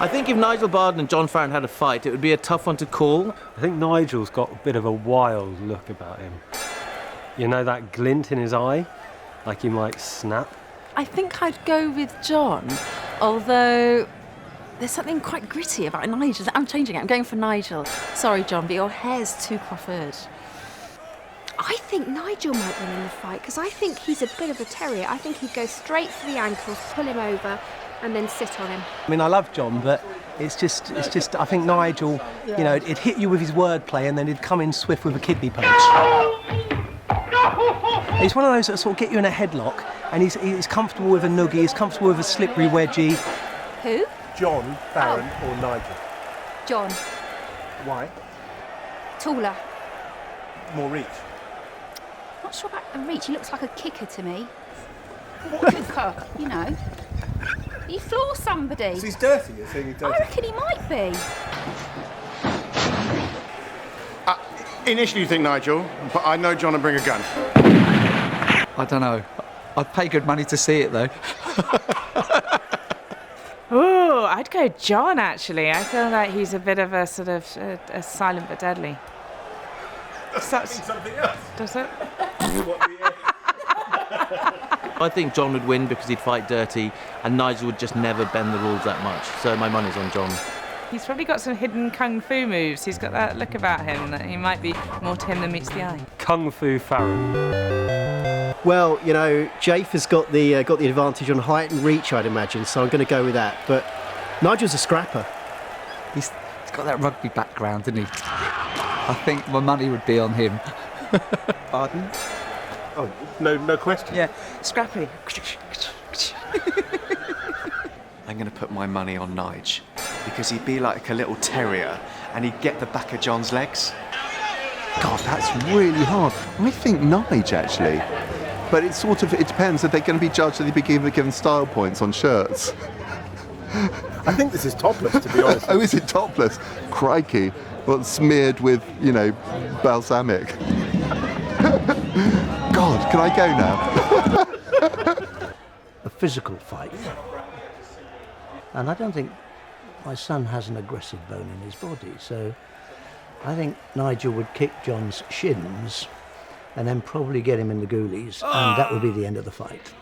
I think if Nigel Barden and John Farrand had a fight, it would be a tough one to call. I think Nigel's got a bit of a wild look about him. You know, that glint in his eye, like he might snap. I think I'd go with John, although there's something quite gritty about Nigel. I'm changing it. I'm going for Nigel. Sorry, John, but your hair's too coiffured. I think Nigel might win in the fight because I think he's a bit of a terrier. I think he'd go straight for the ankles, pull him over, and then sit on him. I mean, I love John, but it's just. I think Nigel, you know, it'd hit you with his wordplay, and then he'd come in swift with a kidney punch. He's one of those that sort of get you in a headlock, and he's comfortable with a noogie. He's comfortable with a slippery wedgie. Who? John, Farrand, or Nigel? John. Why? Taller. More reach. Not sure about the reach. He looks like a kicker to me. Kicker, you know. He floors somebody. So he's dirty, you're saying he's dirty? I reckon he might be. Initially you think Nigel, but I know John will bring a gun. I don't know. I'd pay good money to see it, though. Ooh, I'd go John, actually. I feel like he's a bit of a sort of a silent but deadly. Something else. Does it? I think John would win because he'd fight dirty, and Nigel would just never bend the rules that much. So my money's on John. He's probably got some hidden kung fu moves. He's got that look about him that he might be more to him than meets the eye. Kung Fu Farrand. Well, you know, Jafe has got the advantage on height and reach, I'd imagine, so I'm going to go with that. But Nigel's a scrapper. He's got that rugby background, doesn't he? I think my money would be on him. Barden? Oh, no question. Yeah, scrappy. I'm going to put my money on Nige, because he'd be like a little terrier and he'd get the back of John's legs. God, that's really hard. I think Nige, actually. But it depends. Are they going to be judged? Are they given style points on shirts? I think this is topless, to be honest. Oh, is it topless? Crikey. Well, smeared with, you know, balsamic. God, can I go now? A physical fight. And I don't think my son has an aggressive bone in his body, so I think Nigel would kick John's shins and then probably get him in the goolies, and that would be the end of the fight.